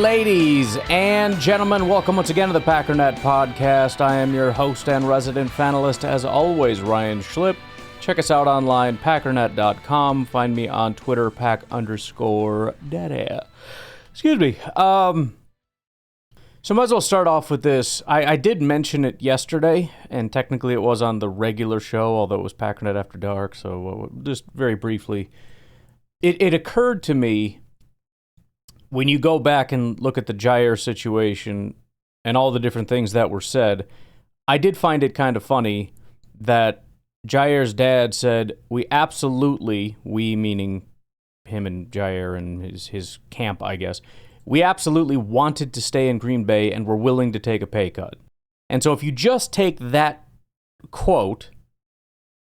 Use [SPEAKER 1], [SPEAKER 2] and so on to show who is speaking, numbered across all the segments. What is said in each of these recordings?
[SPEAKER 1] Ladies and gentlemen, welcome once again to the Packernet Podcast. I am your host and resident fanalist, as always, Ryan Schlip. Check us out online, packernet.com. Find me on Twitter, pack_daddy. Excuse me. So might as well start off with this. I did mention it yesterday, and technically it was on the regular show, although it was Packernet After Dark, so just very briefly. It occurred to me, when you go back and look at the Jaire situation and all the different things that were said, I did find it kind of funny that Jaire's dad said, we meaning him and Jaire and his camp, I guess, we absolutely wanted to stay in Green Bay and were willing to take a pay cut. And so if you just take that quote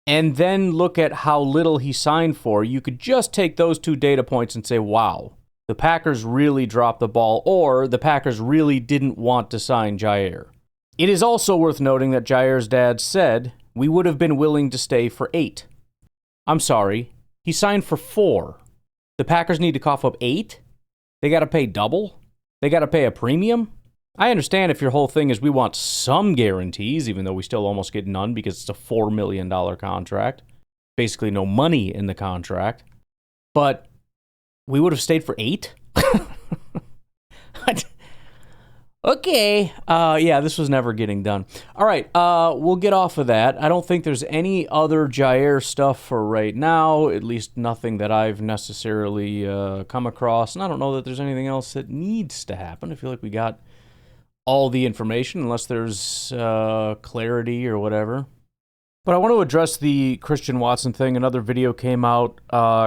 [SPEAKER 1] and then look at how little he signed for, you could just take those two data points and say, wow, the Packers really dropped the ball, or the Packers really didn't want to sign Jaire. It is also worth noting that Jaire's dad said, we would have been willing to stay for 8. I'm sorry, he signed for 4. The Packers need to cough up 8? They got to pay double? They got to pay a premium? I understand if your whole thing is we want some guarantees, even though we still almost get none because it's a $4 million contract. Basically no money in the contract. But we would have stayed for 8? Okay. Yeah, this was never getting done. All right, we'll get off of that. I don't think there's any other Jaire stuff for right now, at least nothing that I've necessarily come across. And I don't know that there's anything else that needs to happen. I feel like we got all the information, unless there's clarity or whatever. But I want to address the Christian Watson thing. Another video came out,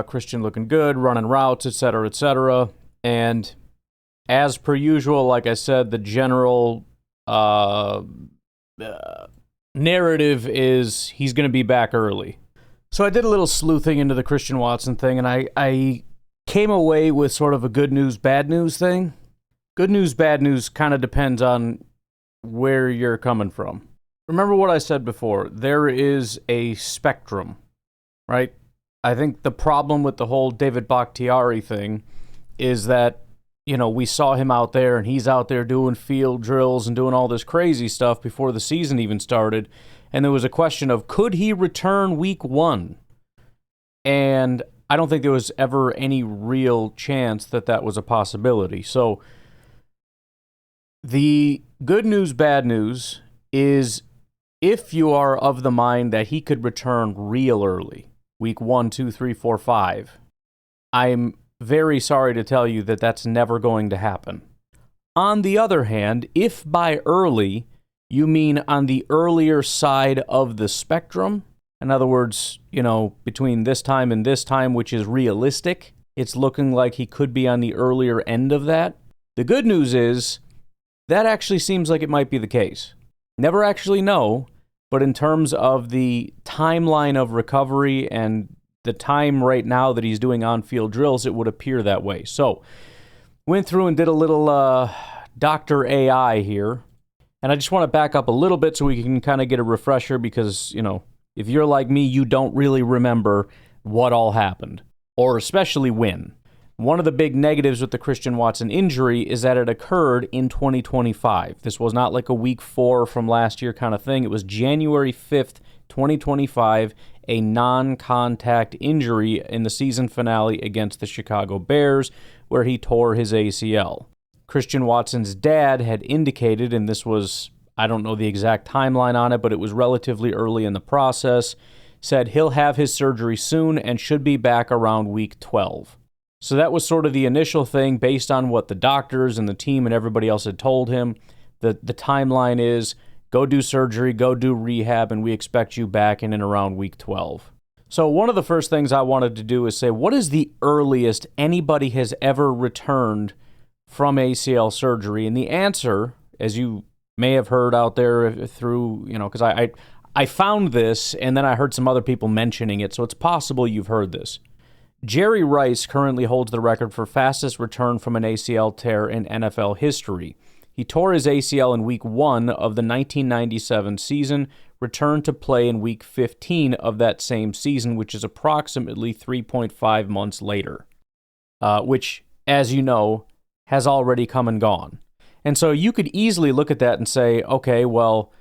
[SPEAKER 1] Christian looking good, running routes, etc., etc. And as per usual, like I said, the general narrative is he's going to be back early. So I did a little sleuthing into the Christian Watson thing, and I came away with sort of a good news, bad news thing. Good news, bad news kind of depends on where you're coming from. Remember what I said before, there is a spectrum, right? I think the problem with the whole David Bakhtiari thing is that, you know, we saw him out there and he's out there doing field drills and doing all this crazy stuff before the season even started. And there was a question of, could he return week 1? And I don't think there was ever any real chance that that was a possibility. So the good news, bad news is, if you are of the mind that he could return real early, week 1, 2, 3, 4, 5, I'm very sorry to tell you that that's never going to happen. On the other hand, if by early you mean on the earlier side of the spectrum, in other words, you know, between this time and this time, which is realistic, it's looking like he could be on the earlier end of that. The good news is that actually seems like it might be the case. Never actually know, but in terms of the timeline of recovery and the time right now that he's doing on-field drills, it would appear that way. So, went through and did a little Dr. AI here, and I just want to back up a little bit so we can kind of get a refresher because, you know, if you're like me, you don't really remember what all happened, or especially when. One of the big negatives with the Christian Watson injury is that it occurred in 2025. This was not like a week 4 from last year kind of thing. It was January 5th, 2025, a non-contact injury in the season finale against the Chicago Bears, where he tore his ACL. Christian Watson's dad had indicated, and this was, I don't know the exact timeline on it, but it was relatively early in the process, said he'll have his surgery soon and should be back around week 12. So that was sort of the initial thing based on what the doctors and the team and everybody else had told him. The timeline is, go do surgery, go do rehab, and we expect you back in and around week 12. So one of the first things I wanted to do is say, what is the earliest anybody has ever returned from ACL surgery? And the answer, as you may have heard out there through, you know, because I found this and then I heard some other people mentioning it, so it's possible you've heard this. Jerry Rice currently holds the record for fastest return from an ACL tear in NFL history. He tore his ACL in Week 1 of the 1997 season, returned to play in Week 15 of that same season, which is approximately 3.5 months later, which as you know, has already come and gone. And so you could easily look at that and say, okay, well,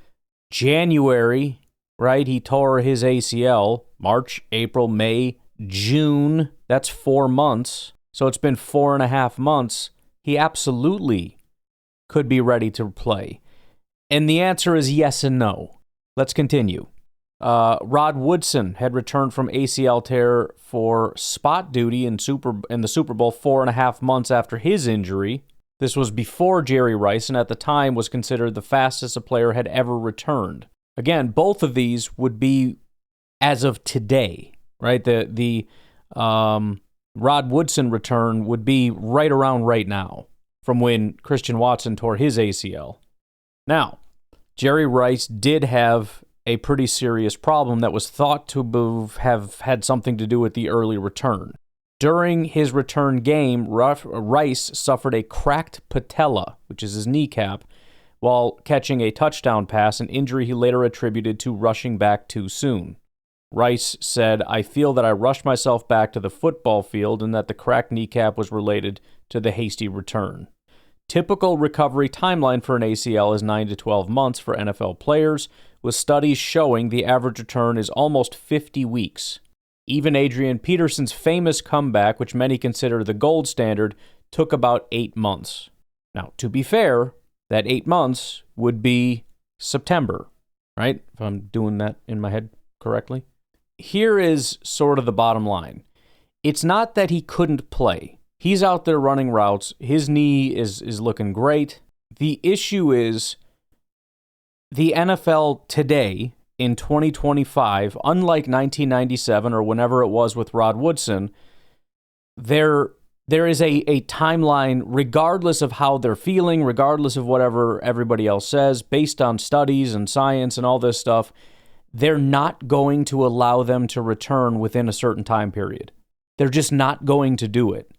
[SPEAKER 1] January, right, he tore his ACL, March, April, May, June, that's 4 months. So it's been 4.5 months. He absolutely could be ready to play. And the answer is yes and no. Let's continue. Rod Woodson had returned from ACL tear for spot duty in the Super Bowl 4.5 months after his injury. This was before Jerry Rice, and at the time was considered the fastest a player had ever returned. Again, both of these would be as of today, right? The Rod Woodson return would be right around right now from when Christian Watson tore his ACL. Now, Jerry Rice did have a pretty serious problem that was thought to have had something to do with the early return. During his return game, Rice suffered a cracked patella, which is his kneecap, while catching a touchdown pass, an injury he later attributed to rushing back too soon. Rice said, "I feel that I rushed myself back to the football field and that the cracked kneecap was related to the hasty return." Typical recovery timeline for an ACL is 9 to 12 months for NFL players, with studies showing the average return is almost 50 weeks. Even Adrian Peterson's famous comeback, which many consider the gold standard, took about 8 months. Now, to be fair, that 8 months would be September, right? If I'm doing that in my head correctly. Here is sort of the bottom line. It's not that he couldn't play. He's out there running routes. His knee is looking great. The issue is the NFL today, in 2025, unlike 1997 or whenever it was with Rod Woodson, there is a timeline, regardless of how they're feeling, regardless of whatever everybody else says, based on studies and science and all this stuff, they're not going to allow them to return within a certain time period. They're just not going to do it.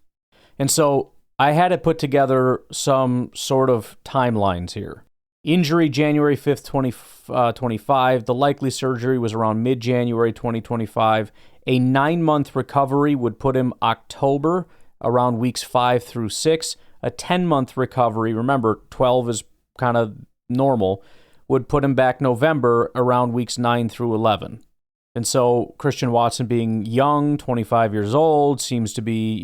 [SPEAKER 1] And so I had to put together some sort of timelines here. Injury January 5th, 2025. The likely surgery was around mid-January 2025. A 9-month recovery would put him October, around weeks 5 through 6. A 10-month recovery, remember 12 is kind of normal, would put him back November, around weeks 9 through 11. And so Christian Watson, being young, 25 years old, seems to be,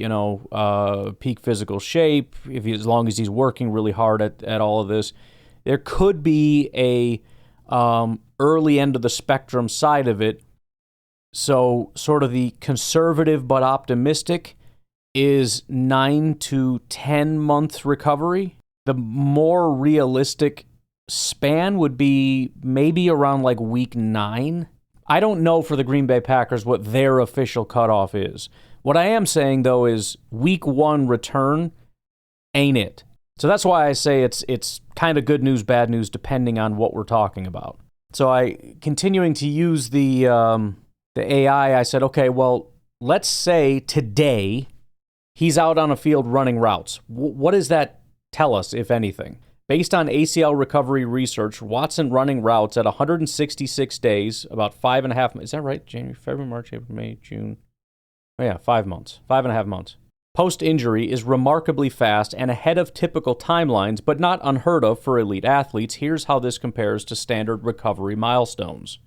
[SPEAKER 1] peak physical shape, as long as he's working really hard at all of this. There could be a early end of the spectrum side of it. So sort of the conservative but optimistic is 9 to 10 month recovery. The more realistic span would be maybe around like week 9. I don't know for the Green Bay Packers what their official cutoff is. What I am saying, though, is week 1 return ain't it. So that's why I say it's kind of good news, bad news, depending on what we're talking about. So continuing to use the AI, I said, okay, well, let's say today he's out on a field running routes. What does that tell us, if anything? Based on ACL recovery research, Watson running routes at 166 days, about 5.5, is that right? January, February, March, April, May, June. Oh yeah, 5 months, 5.5 months. Post-injury is remarkably fast and ahead of typical timelines, but not unheard of for elite athletes. Here's how this compares to standard recovery milestones.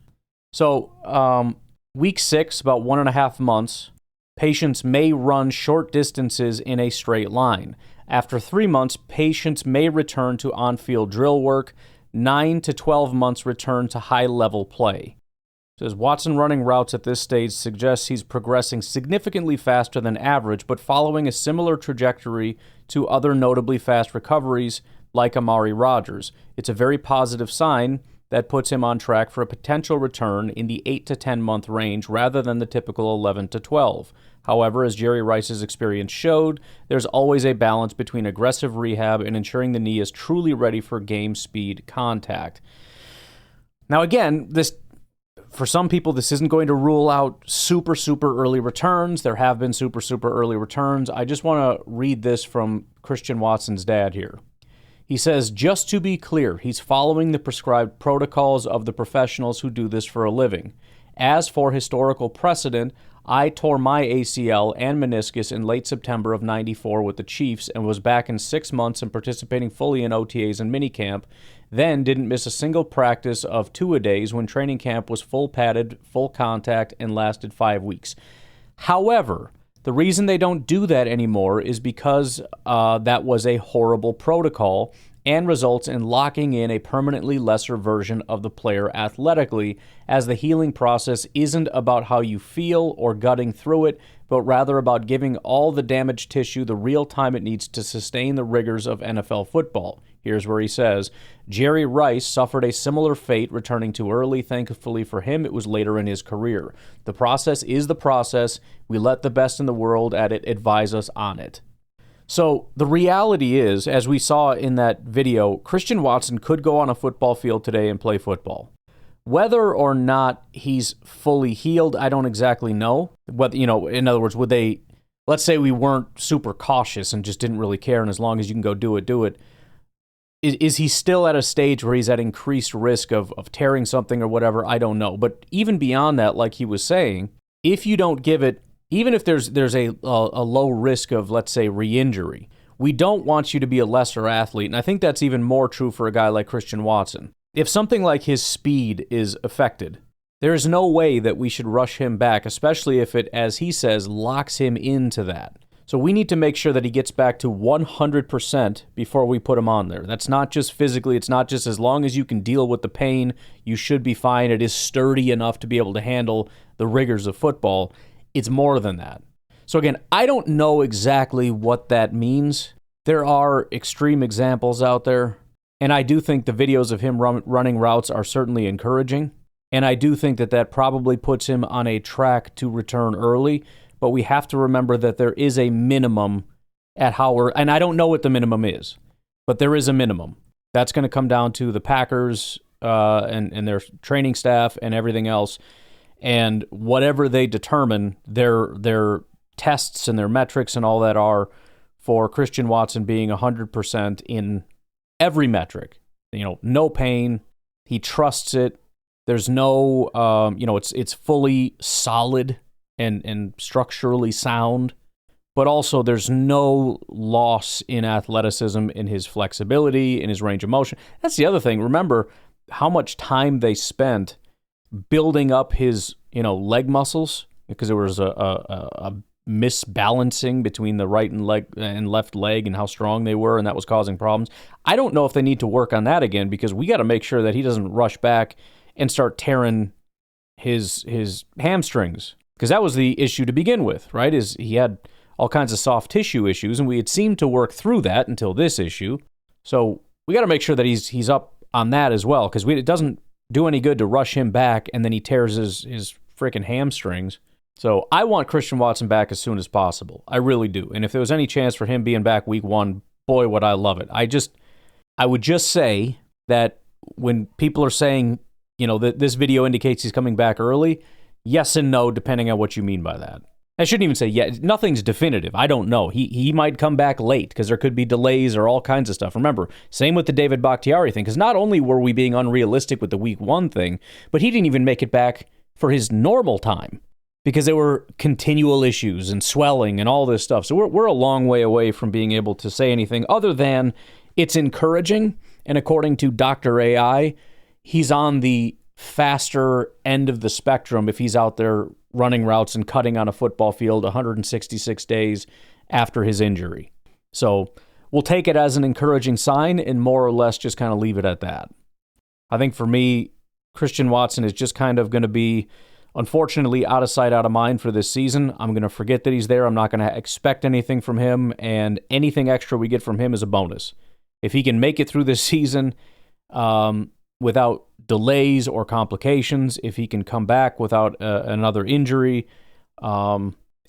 [SPEAKER 1] So, week 6, about 1.5 months, patients may run short distances in a straight line. After 3 months, patients may return to on-field drill work. 9 to 12 months return to high-level play. It says Watson running routes at this stage suggests he's progressing significantly faster than average, but following a similar trajectory to other notably fast recoveries like Amari Rodgers. It's a very positive sign that puts him on track for a potential return in the 8 to 10 month range rather than the typical 11 to 12. However, as Jerry Rice's experience showed, there's always a balance between aggressive rehab and ensuring the knee is truly ready for game speed contact. Now again, for some people, this isn't going to rule out super early returns. There have been super early returns. I just want to read this from Christian Watson's dad here. He says, just to be clear, he's following the prescribed protocols of the professionals who do this for a living. As for historical precedent, I tore my ACL and meniscus in late September of '94 with the Chiefs and was back in 6 months and participating fully in OTAs and minicamp. Then didn't miss a single practice of two-a-days when training camp was full padded, full contact, and lasted 5 weeks. However, the reason they don't do that anymore is because that was a horrible protocol and results in locking in a permanently lesser version of the player athletically, as the healing process isn't about how you feel or gutting through it, but rather about giving all the damaged tissue the real time it needs to sustain the rigors of NFL football. Here's where he says, Jerry Rice suffered a similar fate, returning too early. Thankfully for him, it was later in his career. The process is the process. We let the best in the world at it advise us on it. So the reality is, as we saw in that video, Christian Watson could go on a football field today and play football. Whether or not he's fully healed, I don't exactly know. But, in other words, would they, let's say we weren't super cautious and just didn't really care, and as long as you can go do it. Is he still at a stage where he's at increased risk of tearing something or whatever? I don't know. But even beyond that, like he was saying, if you don't give it, even if there's a low risk of, let's say, re-injury, we don't want you to be a lesser athlete. And I think that's even more true for a guy like Christian Watson. If something like his speed is affected, there is no way that we should rush him back, especially if it, as he says, locks him into that. So we need to make sure that he gets back to 100% before we put him on there. That's not just physically. It's not just as long as you can deal with the pain, you should be fine. It is sturdy enough to be able to handle the rigors of football. It's more than that. So again, I don't know exactly what that means. There are extreme examples out there, and I do think the videos of him running routes are certainly encouraging, and I do think that probably puts him on a track to return early, but we have to remember that there is a minimum at how and I don't know what the minimum is, but there is a minimum. That's going to come down to the Packers and their training staff and everything else. And whatever they determine, their tests and their metrics and all that are for Christian Watson being 100% in every metric. No pain. He trusts it. There's no, it's fully solid and structurally sound. But also there's no loss in athleticism, in his flexibility, in his range of motion. That's the other thing. Remember how much time they spent building up his, leg muscles, because there was a misbalancing between the right and left leg and how strong they were, and that was causing problems. I don't know if they need to work on that again, because we got to make sure that he doesn't rush back and start tearing his hamstrings, because that was the issue to begin with, right? Is he had all kinds of soft tissue issues, and we had seemed to work through that until this issue. So we got to make sure that he's up on that as well, because it doesn't do any good to rush him back and then he tears his freaking hamstrings. So I want Christian Watson back as soon as possible. I really do. And if there was any chance for him being back week 1, boy, would I love it. I would just say that when people are saying, that this video indicates he's coming back early, yes and no, depending on what you mean by that. I shouldn't even say nothing's definitive. I don't know. He might come back late because there could be delays or all kinds of stuff. Remember, same with the David Bakhtiari thing, because not only were we being unrealistic with the week 1 thing, but he didn't even make it back for his normal time because there were continual issues and swelling and all this stuff. So we're a long way away from being able to say anything other than it's encouraging. And according to Dr. AI, he's on the faster end of the spectrum if he's out there running routes and cutting on a football field 166 days after his injury. So we'll take it as an encouraging sign and more or less just kind of leave it at that. I think for me, Christian Watson is just kind of going to be, unfortunately, out of sight, out of mind for this season. I'm going to forget that he's there. I'm not going to expect anything from him, and anything extra we get from him is a bonus. If he can make it through this season without delays or complications, if he can come back without another injury,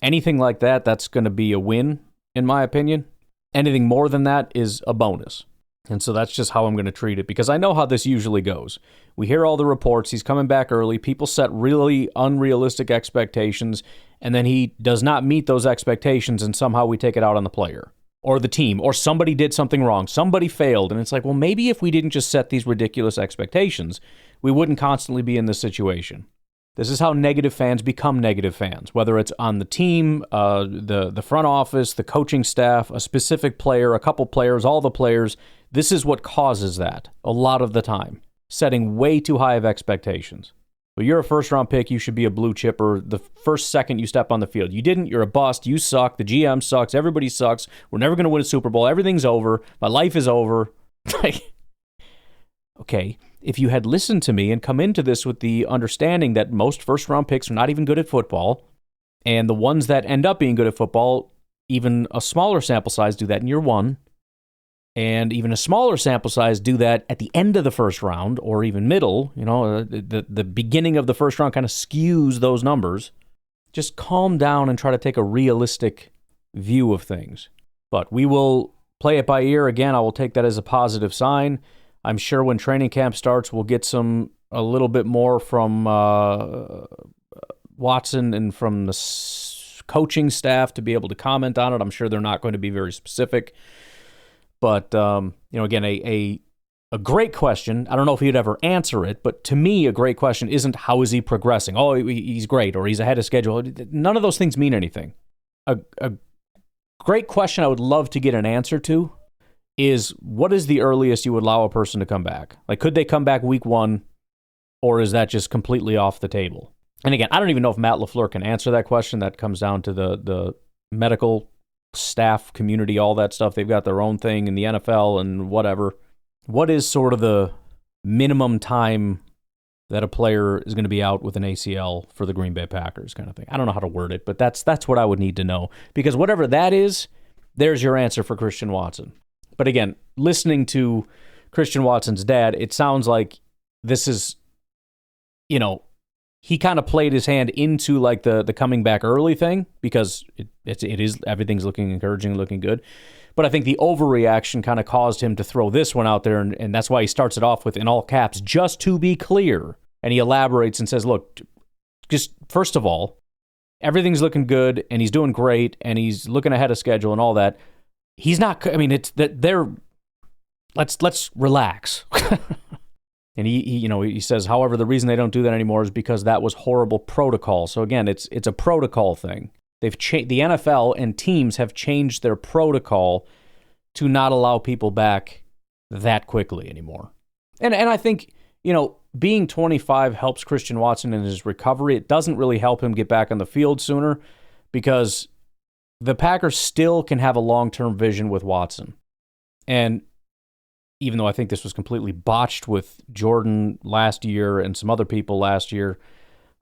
[SPEAKER 1] anything like that, that's going to be a win, in my opinion. Anything more than that is a bonus. And so that's just how I'm going to treat it, because I know how this usually goes. We hear all the reports, he's coming back early, people set really unrealistic expectations, and then he does not meet those expectations, and somehow we take it out on the player or the team, or somebody did something wrong, somebody failed, and it's like, well, maybe if we didn't just set these ridiculous expectations, we wouldn't constantly be in this situation. This is how negative fans become negative fans, whether it's on the team, the front office, the coaching staff, a specific player, a couple players, all the players. This is what causes that a lot of the time, setting way too high of expectations. Well, you're a first-round pick. You should be a blue chipper the first second you step on the field. You didn't. You're a bust. You suck. The GM sucks. Everybody sucks. We're never going to win a Super Bowl. Everything's over. My life is over. Okay, if you had listened to me and come into this with the understanding that most first-round picks are not even good at football, and the ones that end up being good at football, even a smaller sample size do that in year one, and even a smaller sample size do that at the end of the first round or even middle, the beginning of the first round kind of skews those numbers. Just calm down and try to take a realistic view of things. But we will play it by ear. Again, I will take that as a positive sign. I'm sure when training camp starts, we'll get a little bit more from Watson and from the coaching staff to be able to comment on it. I'm sure they're not going to be very specific. But, again, a great question. I don't know if he'd ever answer it, but to me, a great question isn't how is he progressing? Oh, he's great, or he's ahead of schedule. None of those things mean anything. A great question I would love to get an answer to is, what is the earliest you would allow a person to come back? Like, could they come back week one, or is that just completely off the table? And again, I don't even know if Matt LaFleur can answer that question. That comes down to the medical staff, community, all that stuff. They've got their own thing in the NFL and whatever. What is sort of the minimum time that a player is going to be out with an ACL for the Green Bay Packers kind of thing? I don't know how to word it, but that's what I would need to know. Because whatever that is, there's your answer for Christian Watson. But again, listening to Christian Watson's dad, it sounds like this is, he kind of played his hand into like the coming back early thing, because it is everything's looking encouraging, looking good. But I think the overreaction kind of caused him to throw this one out there, and that's why he starts it off with, in all caps, just to be clear. And he elaborates and says, look, just first of all, everything's looking good, and he's doing great, and he's looking ahead of schedule and all that. He's not, it's that let's relax. And he says, however, the reason they don't do that anymore is because that was horrible protocol. So again, it's a protocol thing. The NFL and teams have changed their protocol to not allow people back that quickly anymore. And I think, being 25 helps Christian Watson in his recovery. It doesn't really help him get back on the field sooner, because the Packers still can have a long-term vision with Watson. And even though I think this was completely botched with Jordan last year and some other people last year,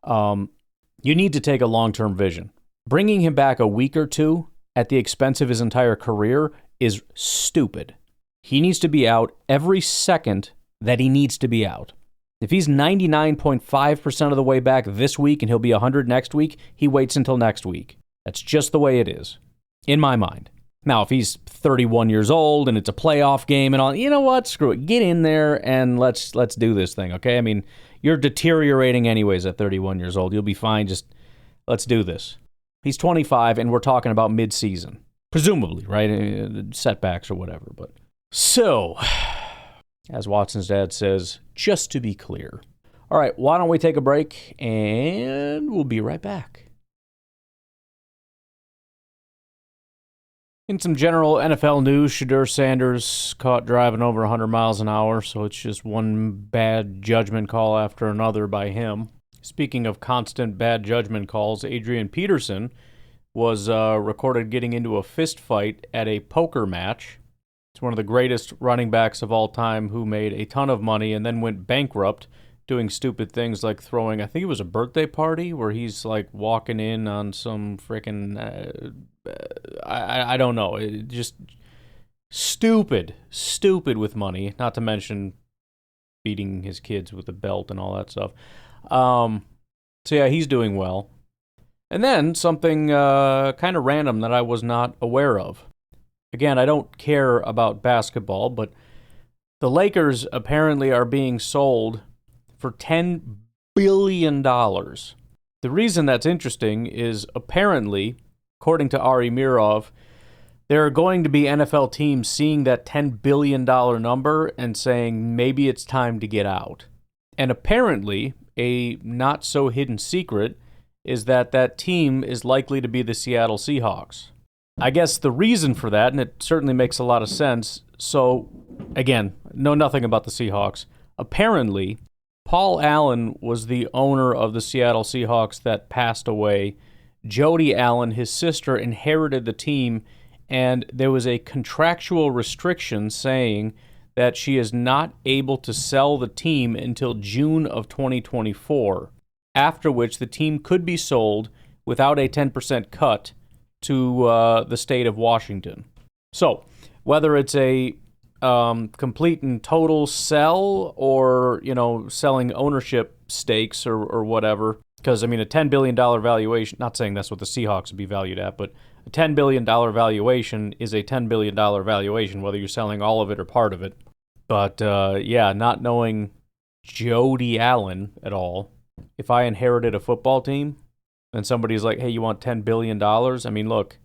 [SPEAKER 1] you need to take a long-term vision. Bringing him back a week or two at the expense of his entire career is stupid. He needs to be out every second that he needs to be out. If he's 99.5% of the way back this week and he'll be 100 next week, he waits until next week. That's just the way it is, in my mind. Now, if he's 31 years old and it's a playoff game and all, you know what? Screw it. Get in there and let's do this thing, okay? You're deteriorating anyways at 31 years old. You'll be fine. Just let's do this. He's 25, and we're talking about mid-season. Presumably, right? Setbacks or whatever. But so, as Watson's dad says, just to be clear. All right, why don't we take a break, and we'll be right back. In some general NFL news, Shadur Sanders caught driving over 100 miles an hour, so it's just one bad judgment call after another by him. Speaking of constant bad judgment calls, Adrian Peterson was recorded getting into a fist fight at a poker match. It's one of the greatest running backs of all time who made a ton of money and then went bankrupt doing stupid things like throwing, I think it was a birthday party where he's like walking in on some freaking, I don't know, just stupid with money, not to mention beating his kids with a belt and all that stuff. So yeah, he's doing well. And then something kind of random that I was not aware of. Again, I don't care about basketball, but the Lakers apparently are being sold for $10 billion. The reason that's interesting is apparently, according to Ari Mirov, there are going to be NFL teams seeing that $10 billion number and saying maybe it's time to get out. And apparently, a not-so-hidden secret is that team is likely to be the Seattle Seahawks. I guess the reason for that, and it certainly makes a lot of sense, so, again, know nothing about the Seahawks. Apparently, Paul Allen was the owner of the Seattle Seahawks that passed away. Jody Allen, his sister, inherited the team, and there was a contractual restriction saying that she is not able to sell the team until June of 2024, after which the team could be sold without a 10% cut to the state of Washington. So, whether it's a complete and total sell or, selling ownership stakes or whatever, because, a $10 billion valuation, not saying that's what the Seahawks would be valued at, but a $10 billion valuation is a $10 billion valuation, whether you're selling all of it or part of it. But, not knowing Jody Allen at all, if I inherited a football team and somebody's like, hey, you want $10 billion? Look,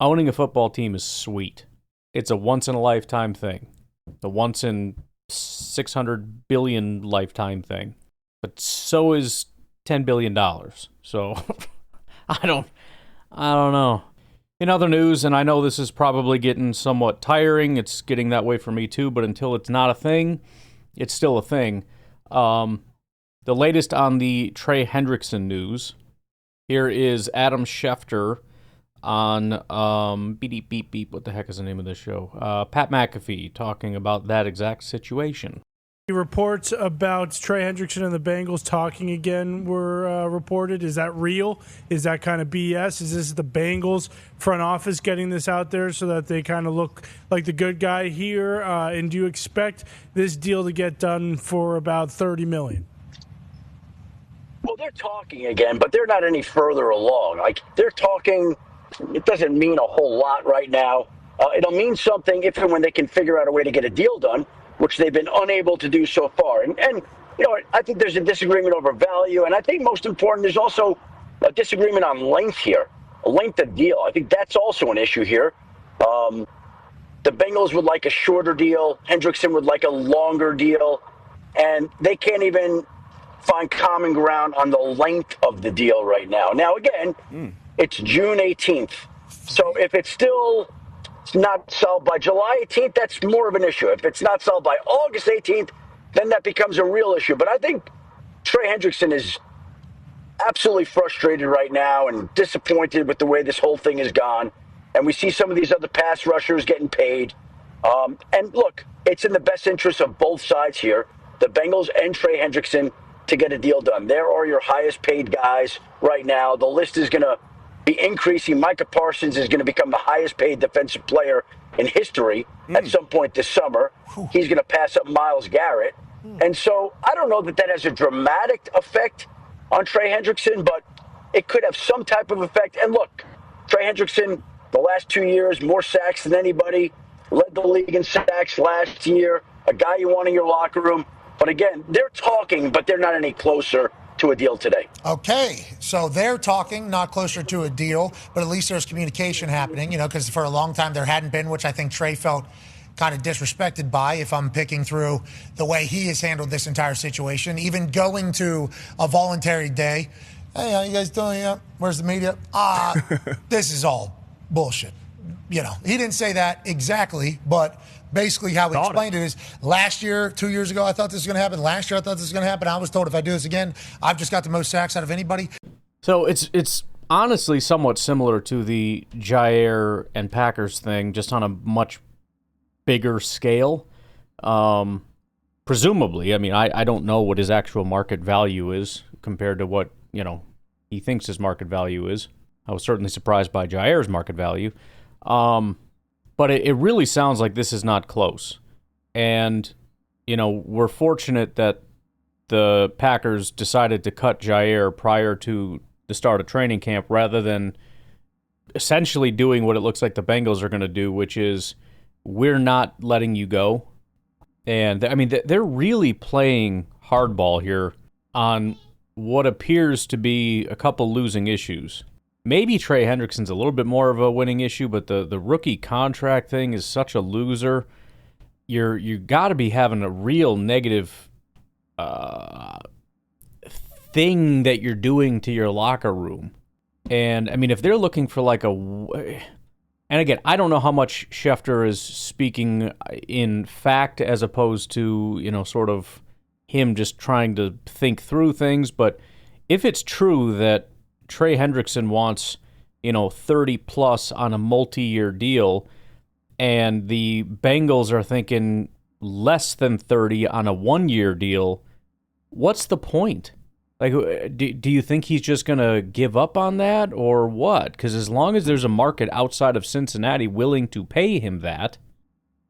[SPEAKER 1] owning a football team is sweet. It's a once-in-a-lifetime thing. A once-in-600 billion lifetime thing. But so is $10 billion. So, I don't know. In other news, and I know this is probably getting somewhat tiring, it's getting that way for me too, but until it's not a thing, it's still a thing. The latest on the Trey Hendrickson news. Here is Adam Schefter on beep beep beep. What the heck is the name of this show? Pat McAfee talking about that exact situation.
[SPEAKER 2] Reports about Trey Hendrickson and the Bengals talking again were reported. Is that real? Is that kind of BS? Is this the Bengals front office getting this out there so that they kind of look like the good guy here? And do you expect this deal to get done for about $30 million?
[SPEAKER 3] Well, they're talking again, but they're not any further along. Like, they're talking, it doesn't mean a whole lot right now. It'll mean something if and when they can figure out a way to get a deal done, which they've been unable to do so far. And I think there's a disagreement over value, and I think most important, there's also a disagreement on length here, a length of deal. I think that's also an issue here. The Bengals would like a shorter deal. Hendrickson would like a longer deal, and they can't even find common ground on the length of the deal right now. Now, again, it's June 18th. So if it's not solved by July 18th, that's more of an issue. If it's not solved by August 18th, then that becomes a real issue. But I think Trey Hendrickson is absolutely frustrated right now and disappointed with the way this whole thing has gone. And we see some of these other pass rushers getting paid. And look, it's in the best interest of both sides here, the Bengals and Trey Hendrickson, to get a deal done. There are your highest paid guys right now. The list is going to be increasing. Micah Parsons is going to become the highest paid defensive player in history at some point this summer. He's going to pass up Myles Garrett. And so I don't know that has a dramatic effect on Trey Hendrickson, but it could have some type of effect. And look, Trey Hendrickson, the last 2 years, more sacks than anybody, led the league in sacks last year, a guy you want in your locker room. But again, they're talking, but they're not any closer to a deal today.
[SPEAKER 4] Okay, so they're talking, not closer to a deal, but at least there's communication happening, because for a long time there hadn't been, which I think Trey felt kind of disrespected by, if I'm picking through the way he has handled this entire situation, even going to a voluntary day. Hey, how you guys doing? Yeah. Where's the media? This is all bullshit. He didn't say that exactly, but basically how he explained it is, last year, 2 years ago, I thought this was going to happen. Last year, I thought this was going to happen. I was told if I do this again, I've just got the most sacks out of anybody.
[SPEAKER 1] So it's honestly somewhat similar to the Jaire and Packers thing, just on a much bigger scale. Presumably, I don't know what his actual market value is compared to what, he thinks his market value is. I was certainly surprised by Jaire's market value. But it really sounds like this is not close. And, we're fortunate that the Packers decided to cut Jaire prior to the start of training camp rather than essentially doing what it looks like the Bengals are going to do, which is we're not letting you go. And, they're really playing hardball here on what appears to be a couple losing issues. Maybe Trey Hendrickson's a little bit more of a winning issue, but the rookie contract thing is such a loser. You got to be having a real negative thing that you're doing to your locker room. And, I mean, if they're looking for like and again, I don't know how much Schefter is speaking in fact as opposed to, sort of him just trying to think through things. But if it's true that Trey Hendrickson wants, 30 plus on a multi-year deal, and the Bengals are thinking less than 30 on a 1-year deal, what's the point? Like, do you think he's just going to give up on that or what? Because as long as there's a market outside of Cincinnati willing to pay him that,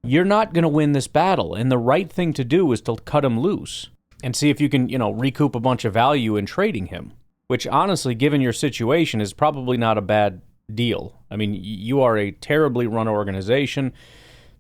[SPEAKER 1] you're not going to win this battle. And the right thing to do is to cut him loose and see if you can, recoup a bunch of value in trading him, which honestly, given your situation, is probably not a bad deal. I mean, you are a terribly run organization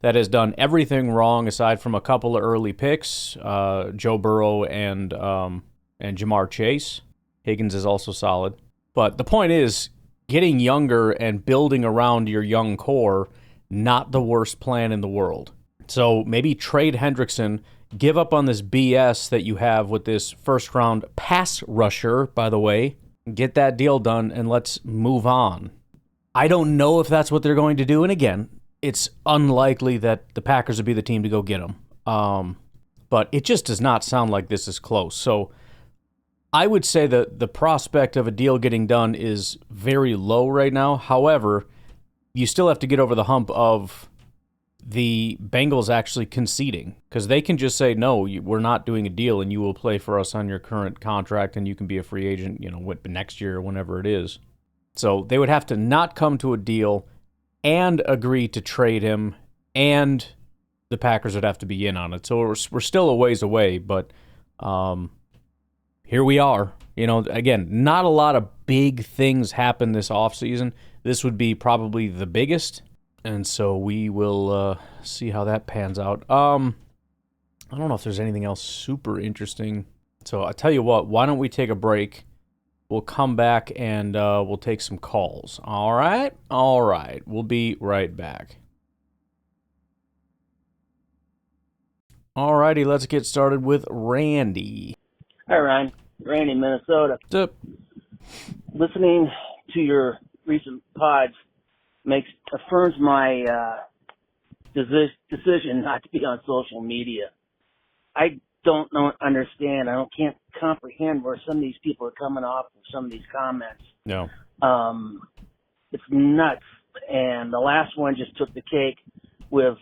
[SPEAKER 1] that has done everything wrong aside from a couple of early picks, Joe Burrow and Jamar Chase. Higgins is also solid. But the point is, getting younger and building around your young core, not the worst plan in the world. So maybe trade Hendrickson, give up on this BS that you have with this first-round pass rusher, by the way, get that deal done, and let's move on. I don't know if that's what they're going to do. And again, it's unlikely that the Packers would be the team to go get him. But it just does not sound like this is close. So I would say that the prospect of a deal getting done is very low right now. However, you still have to get over the hump of the Bengals actually conceding, because they can just say, no, we're not doing a deal and you will play for us on your current contract and you can be a free agent, next year or whenever it is. So they would have to not come to a deal and agree to trade him, and the Packers would have to be in on it. So we're still a ways away, but here we are. Again, not a lot of big things happen this offseason. This would be probably the biggest, and so we will see how that pans out. I don't know if there's anything else super interesting. So I tell you what, why don't we take a break? We'll come back and we'll take some calls. All right? All right. We'll be right back. All righty, let's get started with Randy.
[SPEAKER 5] Hi, Ryan. Randy, Minnesota.
[SPEAKER 1] What's up?
[SPEAKER 5] Listening to your recent pods affirms my decision not to be on social media. I understand. Can't comprehend where some of these people are coming off of some of these comments.
[SPEAKER 1] No.
[SPEAKER 5] It's nuts. And the last one just took the cake with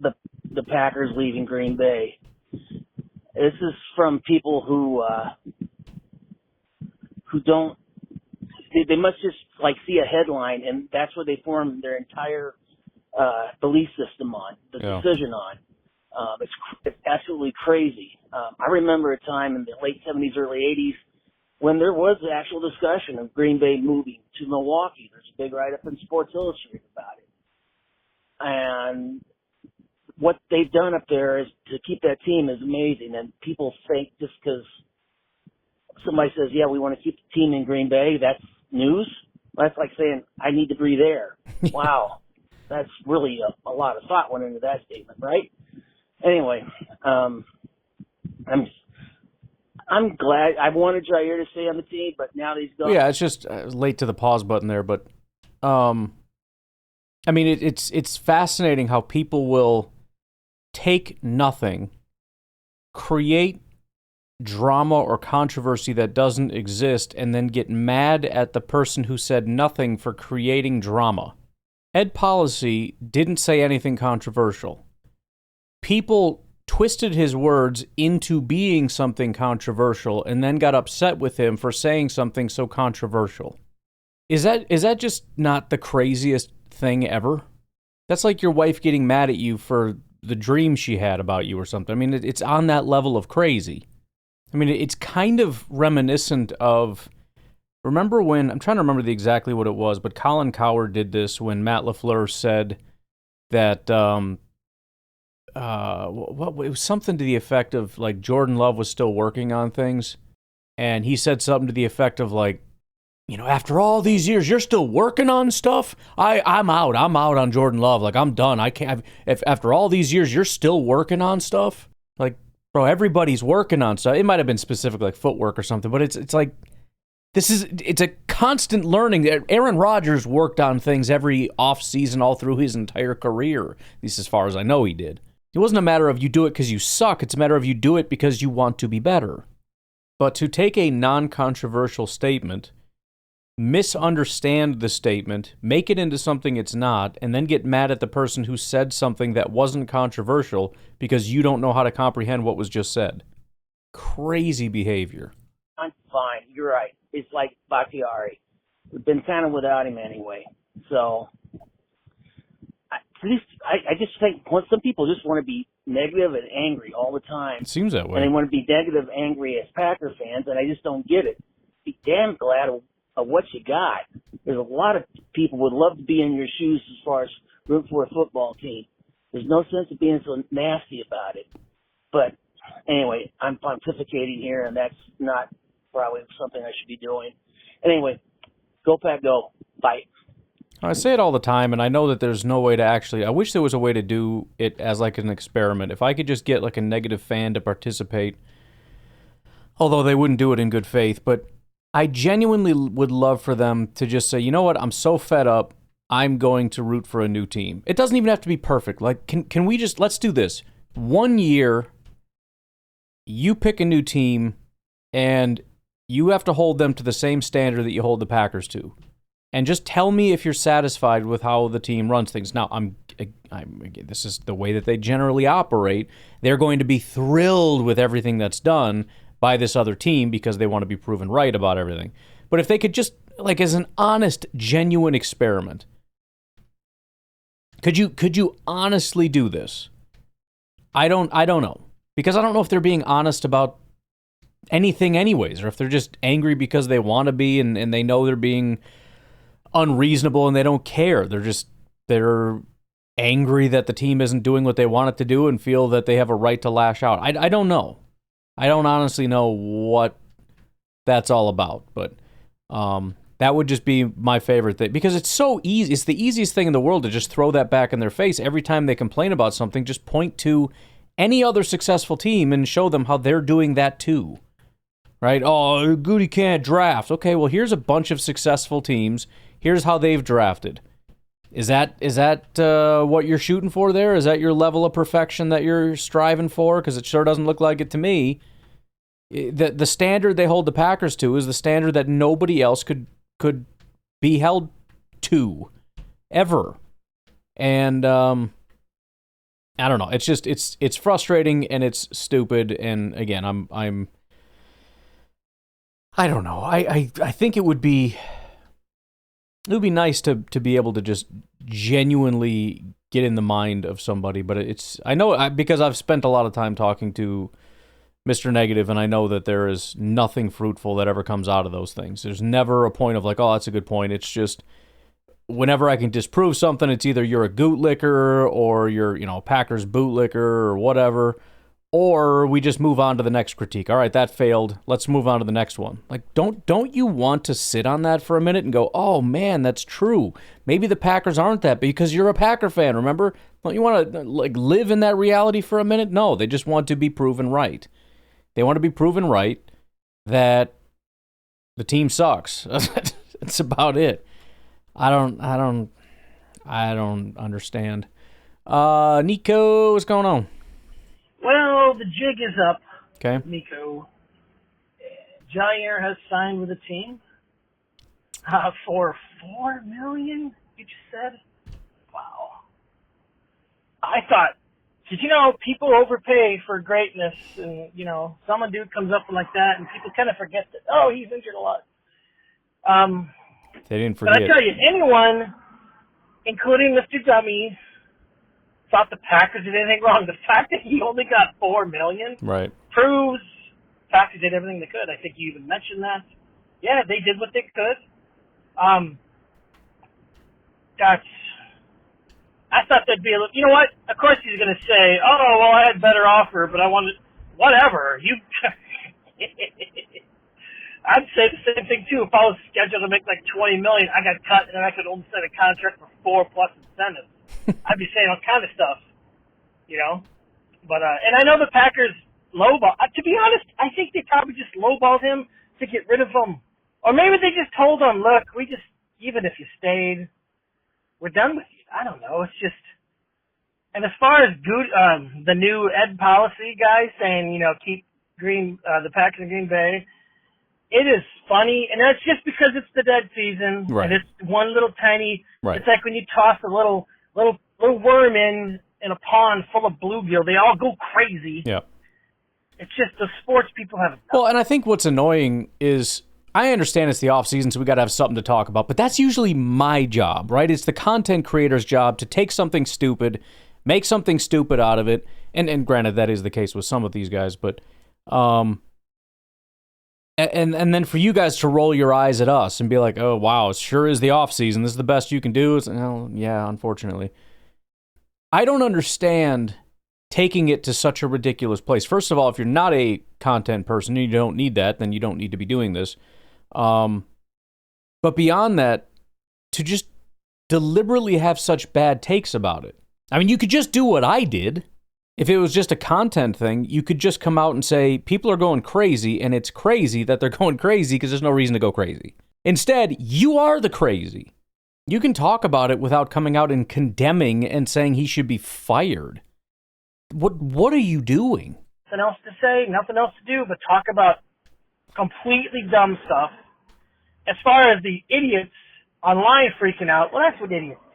[SPEAKER 5] the Packers leaving Green Bay. This is from people who don't. They must just see a headline, and that's what they form their entire belief system on, the decision on. It's absolutely crazy. I remember a time in the late 70s, early 80s when there was the actual discussion of Green Bay moving to Milwaukee. There's a big write-up in Sports Illustrated about it. And what they've done up there is to keep that team is amazing. And people think just because somebody says, yeah, we want to keep the team in Green Bay, that's news. That's like saying, I need to breathe air. Wow. That's really a lot of thought went into that statement, right? Anyway, I'm glad. I wanted Jaire to stay on the team, but now that he's gone.
[SPEAKER 1] Yeah, it's just late to the pause button there, but I mean, it's fascinating how people will take nothing, create drama or controversy that doesn't exist, and then get mad at the person who said nothing for creating drama. Ed Policy didn't say anything controversial. People twisted his words into being something controversial and then got upset with him for saying something so controversial. Is that just not the craziest thing ever? That's like your wife getting mad at you for the dream she had about you or something. I mean, it's on that level of crazy. I mean, it's kind of reminiscent of, remember when, I'm trying to remember exactly what it was, but Colin Cowherd did this when Matt LaFleur said that, it was something to the effect of, like, Jordan Love was still working on things, and he said something to the effect of, like, after all these years, you're still working on stuff? I'm out on Jordan Love. Like, I'm done. I can't, after all these years, you're still working on stuff? Like, Bro, everybody's working on stuff. It might have been specific like footwork or something, but it's like it's a constant learning. Aaron Rodgers worked on things every offseason all through his entire career, at least as far as I know he did. It wasn't a matter of you do it because you suck. It's a matter of you do it because you want to be better. But to take a non-controversial statement, misunderstand the statement, make it into something it's not, and then get mad at the person who said something that wasn't controversial because you don't know how to comprehend what was just said. Crazy behavior.
[SPEAKER 5] I'm fine. You're right. It's like Bakhtiari. We've been kind of without him anyway. So I just think some people just want to be negative and angry all the time.
[SPEAKER 1] It seems that way.
[SPEAKER 5] And they want to be negative, angry as Packer fans, and I just don't get it. Be damn glad of what you got. There's a lot of people would love to be in your shoes as far as rooting for a football team. There's no sense of being so nasty about it. But anyway, I'm pontificating here, and that's not probably something I should be doing. Anyway, go Pack, go. Bye.
[SPEAKER 1] I say it all the time, and I know that there's no way to actually... I wish there was a way to do it as like an experiment. If I could just get like a negative fan to participate, although they wouldn't do it in good faith, but I genuinely would love for them to just say, you know what, I'm so fed up, I'm going to root for a new team. It doesn't even have to be perfect. Like, can we just... Let's do this. 1 year, you pick a new team, and you have to hold them to the same standard that you hold the Packers to. And just tell me if you're satisfied with how the team runs things. Now, this is the way that they generally operate. They're going to be thrilled with everything that's done by this other team because they want to be proven right about everything. But if they could just, like, as an honest, genuine experiment, could you honestly do this? I don't know. Because I don't know if they're being honest about anything anyways, or if they're just angry because they want to be and they know they're being unreasonable and they don't care. They're angry that the team isn't doing what they want it to do and feel that they have a right to lash out. I don't know. I don't honestly know what that's all about, but that would just be my favorite thing because it's so easy. It's the easiest thing in the world to just throw that back in their face every time they complain about something. Just point to any other successful team and show them how they're doing that too. Right? Oh, Goody can't draft. Okay, well, here's a bunch of successful teams. Here's how they've drafted. Is that what you're shooting for there? Is that your level of perfection that you're striving for? Because it sure doesn't look like it to me. The standard they hold the Packers to is the standard that nobody else could be held to ever. And I don't know. It's just it's frustrating and it's stupid. And again, I don't know. I think it would be nice to be able to just genuinely get in the mind of somebody, but I know because I've spent a lot of time talking to Mr. Negative, and I know that there is nothing fruitful that ever comes out of those things. There's never a point of like, oh, that's a good point. It's just whenever I can disprove something, it's either you're a gootlicker or you're, Packers bootlicker or whatever. Or we just move on to the next critique. All right, that failed. Let's move on to the next one. Like, don't you want to sit on that for a minute and go, oh, man, that's true. Maybe the Packers aren't that because you're a Packer fan, remember? Don't you want to live in that reality for a minute? No, they just want to be proven right. They want to be proven right that the team sucks. That's about it. I don't understand. Nico, what's going on?
[SPEAKER 6] Well, the jig is up,
[SPEAKER 1] okay.
[SPEAKER 6] Nico. Jaire has signed with the team for $4 million, you just said? Wow. I thought, because, people overpay for greatness, and, some dude comes up like that, and people kind of forget that, oh, he's injured a lot.
[SPEAKER 1] They didn't forget.
[SPEAKER 6] But I tell you, anyone, including Mr. Dummy, thought the Packers did anything wrong. The fact that he only got $4 million
[SPEAKER 1] right.
[SPEAKER 6] proves the Packers did everything they could. I think you even mentioned that. Yeah, they did what they could. I thought that'd be you know what? Of course he's going to say, oh, well, I had a better offer, but I wanted, whatever. I'd say the same thing, too. If I was scheduled to make like $20 million, I got cut, and I could only sign a contract for 4+ incentives. I'd be saying all kind of stuff, But, and I know the Packers lowball. To be honest, I think they probably just lowballed him to get rid of him. Or maybe they just told him, look, even if you stayed, we're done with you. I don't know. It's just, and as far as the new Ed policy guy saying, keep the Packers in Green Bay, it is funny, and that's just because it's the dead season,
[SPEAKER 1] right.
[SPEAKER 6] And it's one little tiny.
[SPEAKER 1] Right.
[SPEAKER 6] It's like when you toss a little worm in a pond full of bluegill, they all go crazy.
[SPEAKER 1] Yeah.
[SPEAKER 6] It's just the sports people have.
[SPEAKER 1] Well, and I think what's annoying is I understand it's the off season, so we got to have something to talk about, but that's usually my job, right? It's the content creator's job to take something stupid, make something stupid out of it, and granted that is the case with some of these guys, but and then for you guys to roll your eyes at us and be like, oh wow, it sure is the off season. This is the best you can do. It's, well, yeah, unfortunately. I don't understand taking it to such a ridiculous place. First of all, if you're not a content person and you don't need that, then you don't need to be doing this. But beyond that, to just deliberately have such bad takes about it. I mean, you could just do what I did. If it was just a content thing, you could just come out and say, people are going crazy, and it's crazy that they're going crazy because there's no reason to go crazy. Instead, you are the crazy. You can talk about it without coming out and condemning and saying he should be fired. What are you doing?
[SPEAKER 6] Nothing else to say, nothing else to do but talk about completely dumb stuff. As far as the idiots online freaking out, well, that's what idiots do.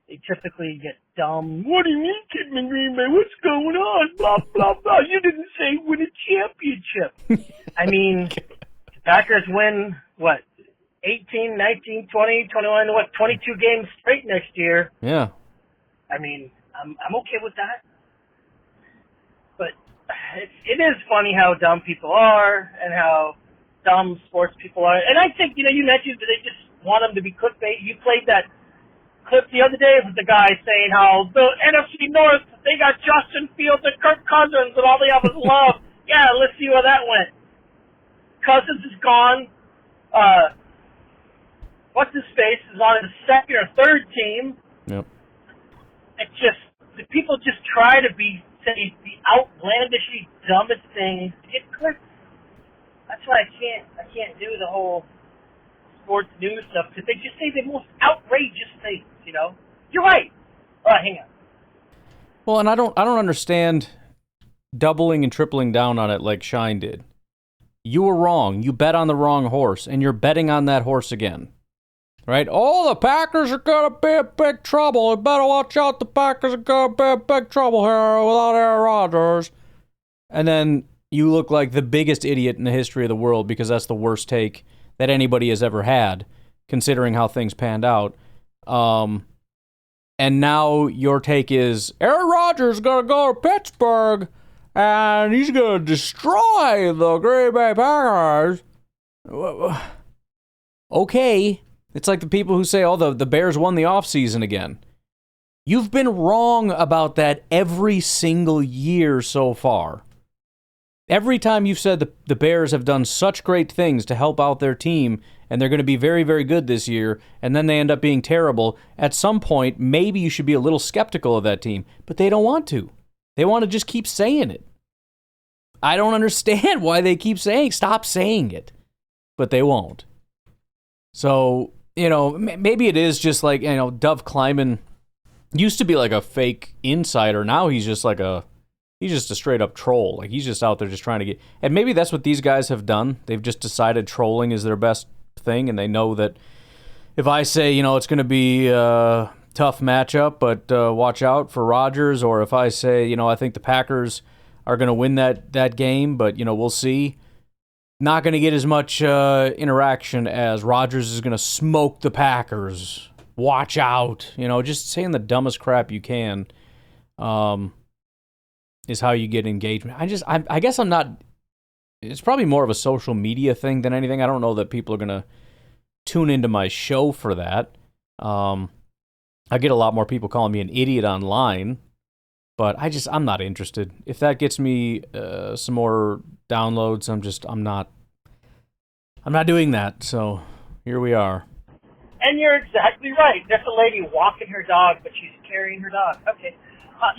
[SPEAKER 6] They typically get dumb. What do you mean, Kidman Green Bay? What's going on? Blah, blah, blah. You didn't say win a championship. I mean, the Packers win, 18, 19, 20, 21, 22 games straight next year.
[SPEAKER 1] Yeah.
[SPEAKER 6] I mean, I'm okay with that. But it is funny how dumb people are and how dumb sports people are. And I think, you mentioned that they just want them to be clickbait. You played that clip the other day with the guy saying how the NFC North, they got Justin Fields and Kirk Cousins and all they have is love. Yeah, let's see where that went. Cousins is gone. What's his face is on his second or third team.
[SPEAKER 1] Yep.
[SPEAKER 6] It's just, the people just try to say the outlandishly dumbest things to get clicks. That's why I can't do the whole sports news stuff, because they just say the most outrageous things, You're right. All right, hang on.
[SPEAKER 1] Well, and I don't understand doubling and tripling down on it like Shine did. You were wrong. You bet on the wrong horse, and you're betting on that horse again. Right? Oh, the Packers are going to be in big trouble. You better watch out. The Packers are going to be in big trouble here without Aaron Rodgers. And then you look like the biggest idiot in the history of the world because that's the worst take that anybody has ever had, considering how things panned out. And now your take is, Aaron Rodgers is going to go to Pittsburgh, and he's going to destroy the Green Bay Packers. Okay. It's like the people who say, oh, the Bears won the offseason again. You've been wrong about that every single year so far. Every time you've said the Bears have done such great things to help out their team, and they're going to be very, very good this year, and then they end up being terrible, at some point, maybe you should be a little skeptical of that team. But they don't want to. They want to just keep saying it. I don't understand why they keep saying, stop saying it. But they won't. So, maybe it is just like, Dov Kleiman used to be like a fake insider. Now he's just he's just a straight up troll. Like, he's just out there just trying to get, and maybe that's what these guys have done. They've just decided trolling is their best thing, and they know that if I say, it's going to be a tough matchup, but watch out for Rodgers, or if I say, I think the Packers are going to win that game, but, we'll see. Not going to get as much interaction as Rodgers is going to smoke the Packers. Watch out. Just saying the dumbest crap you can is how you get engagement. I guess I'm not, it's probably more of a social media thing than anything. I don't know that people are going to tune into my show for that. I get a lot more people calling me an idiot online, but I'm not interested. If that gets me some more downloads, I'm not doing that. So here we are.
[SPEAKER 6] And you're exactly right. That's a lady walking her dog, but she's carrying her dog. Okay.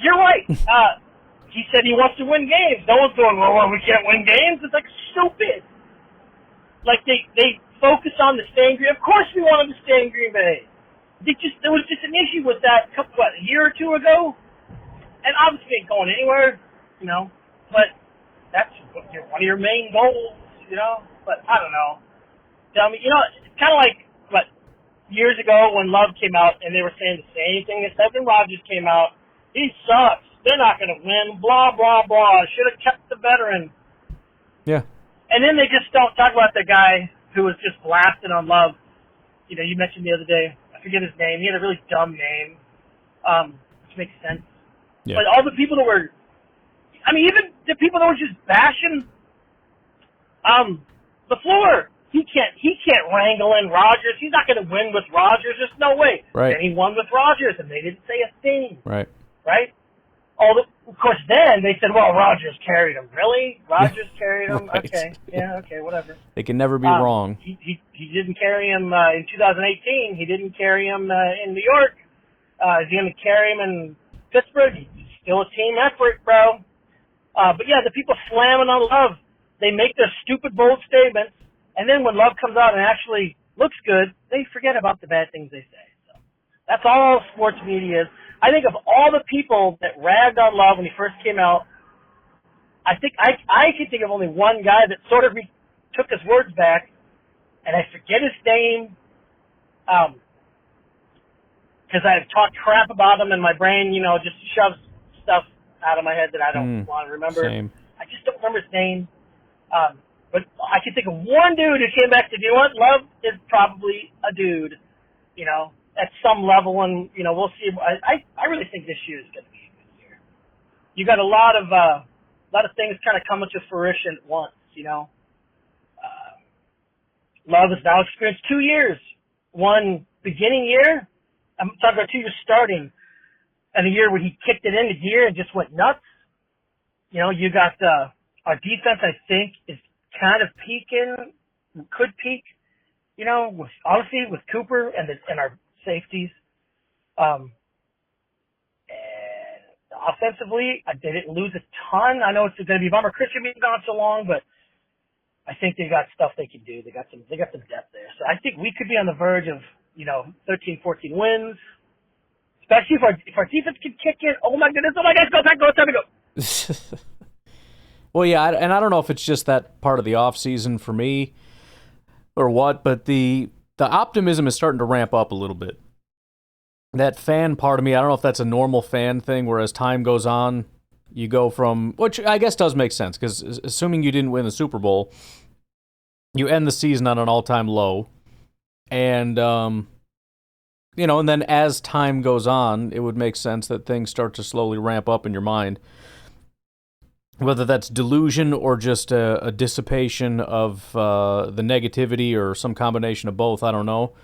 [SPEAKER 6] You're right. he said he wants to win games. No one's going, well, we can't win games. It's like stupid. Like they focus on the staying Green. Of course we wanted to stay in Green Bay. There was just an issue with that a year or two ago, and obviously ain't going anywhere, But that's one of your main goals, But I don't know. I mean, it's kind of like years ago when Love came out and they were saying the same thing that said when Rodgers came out. He sucks. They're not going to win. Blah blah blah. Should have kept the veteran.
[SPEAKER 1] Yeah.
[SPEAKER 6] And then they just don't talk about the guy who was just blasted on Love. You mentioned the other day. I forget his name. He had a really dumb name, which makes sense.
[SPEAKER 1] Yeah.
[SPEAKER 6] But all the people that were, even the people that were just bashing LaFleur. He can't wrangle in Rodgers. He's not going to win with Rodgers. There's no way.
[SPEAKER 1] Right.
[SPEAKER 6] Then he won with Rodgers, and they didn't say a thing.
[SPEAKER 1] Right.
[SPEAKER 6] Right? Of course, then they said, well, Rodgers carried him. Really? Rodgers carried him?
[SPEAKER 1] Right.
[SPEAKER 6] Okay. Yeah, okay, whatever.
[SPEAKER 1] They can never be wrong.
[SPEAKER 6] He didn't carry him in 2018. He didn't carry him in New York. Is he going to carry him in Pittsburgh? It's still a team effort, bro. But, yeah, the people slamming on Love, they make their stupid, bold statements. And then when Love comes out and actually looks good, they forget about the bad things they say. So that's all sports media is. I think of all the people that ragged on Love when he first came out, I think I can think of only one guy that sort of took his words back, and I forget his name, because I've talked crap about him, and my brain, just shoves stuff out of my head that I don't want to remember.
[SPEAKER 1] Same.
[SPEAKER 6] I just don't remember his name. But I can think of one dude who came back to do what? Love is probably a dude, at some level, and, we'll see. I really think this year is going to be a good year. You got a lot of things kind of coming to fruition at once, Love has now experienced 2 years. One beginning year, I'm talking about 2 years starting, and a year where he kicked it into gear and just went nuts. You got our defense, I think, is kind of peaking, could peak, obviously with Cooper and our safeties. And offensively, they didn't lose a ton. I know it's going to be a bummer. Christian being gone so long, but I think they got stuff they can do. They got some depth there. So I think we could be on the verge of, 13, 14 wins, especially if our defense can kick it. Oh my goodness! Go, time to go.
[SPEAKER 1] Well, yeah, and I don't know if it's just that part of the off season for me or what, but the optimism is starting to ramp up a little bit. That fan part of me, I don't know if that's a normal fan thing, where as time goes on, you go from, which I guess does make sense, because assuming you didn't win the Super Bowl, you end the season on an all-time low, and and then as time goes on, it would make sense that things start to slowly ramp up in your mind. Whether that's delusion or just a dissipation of the negativity or some combination of both, I don't know.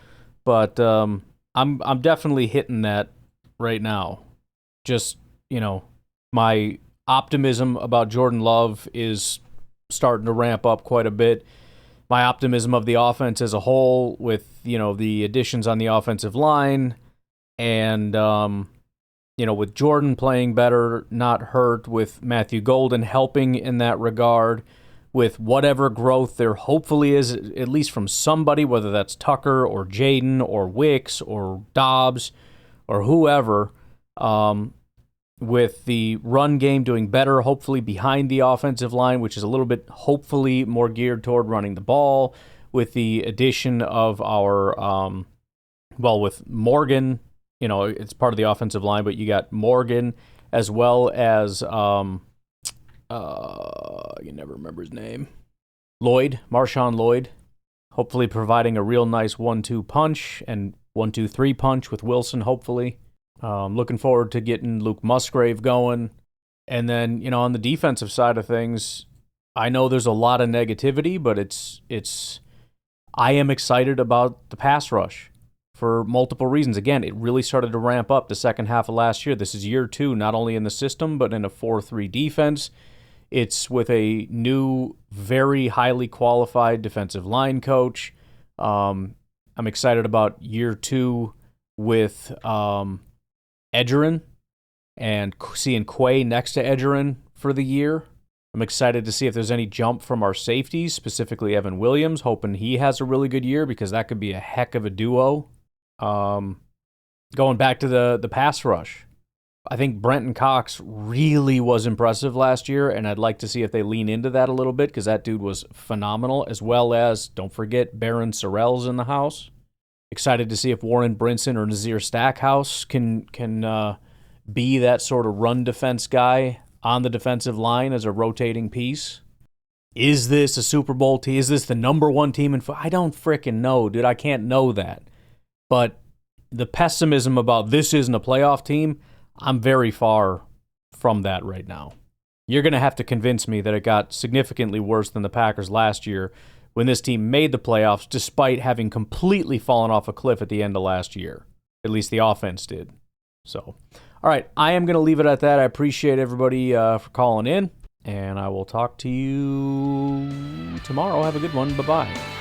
[SPEAKER 1] But I'm definitely hitting that right now. Just, my optimism about Jordan Love is starting to ramp up quite a bit. My optimism of the offense as a whole, with, the additions on the offensive line, and with Jordan playing better, not hurt, with Matthew Golden helping in that regard, with whatever growth there hopefully is, at least from somebody, whether that's Tucker or Jaden or Wicks or Dobbs or whoever, with the run game doing better, hopefully behind the offensive line, which is a little bit hopefully more geared toward running the ball, with the addition of our, with Morgan. It's part of the offensive line, but you got Morgan as well as, you never remember his name, Marshawn Lloyd, hopefully providing a real nice 1-2 punch and 1-2-3 punch with Wilson, hopefully. Looking forward to getting Luke Musgrave going. And then, on the defensive side of things, I know there's a lot of negativity, but I am excited about the pass rush. For multiple reasons. Again, it really started to ramp up the second half of last year. This is year 2, not only in the system, but in a 4-3 defense. It's with a new, very highly qualified defensive line coach. I'm excited about year 2 with Edgerrin and seeing Quay next to Edgerrin for the year. I'm excited to see if there's any jump from our safeties, specifically Evan Williams, hoping he has a really good year because that could be a heck of a duo. Going back to the pass rush, I think Brenton Cox really was impressive last year, and I'd like to see if they lean into that a little bit because that dude was phenomenal, as well as, don't forget, Baron Sorrell's in the house. Excited to see if Warren Brinson or Nazir Stackhouse can be that sort of run defense guy on the defensive line as a rotating piece. Is this a Super Bowl team? Is this the number one team in I don't frickin' know, dude. I can't know that. But the pessimism about this isn't a playoff team, I'm very far from that right now. You're going to have to convince me that it got significantly worse than the Packers last year when this team made the playoffs despite having completely fallen off a cliff at the end of last year. At least the offense did. So, all right, I am going to leave it at that. I appreciate everybody for calling in, and I will talk to you tomorrow. Have a good one. Bye-bye.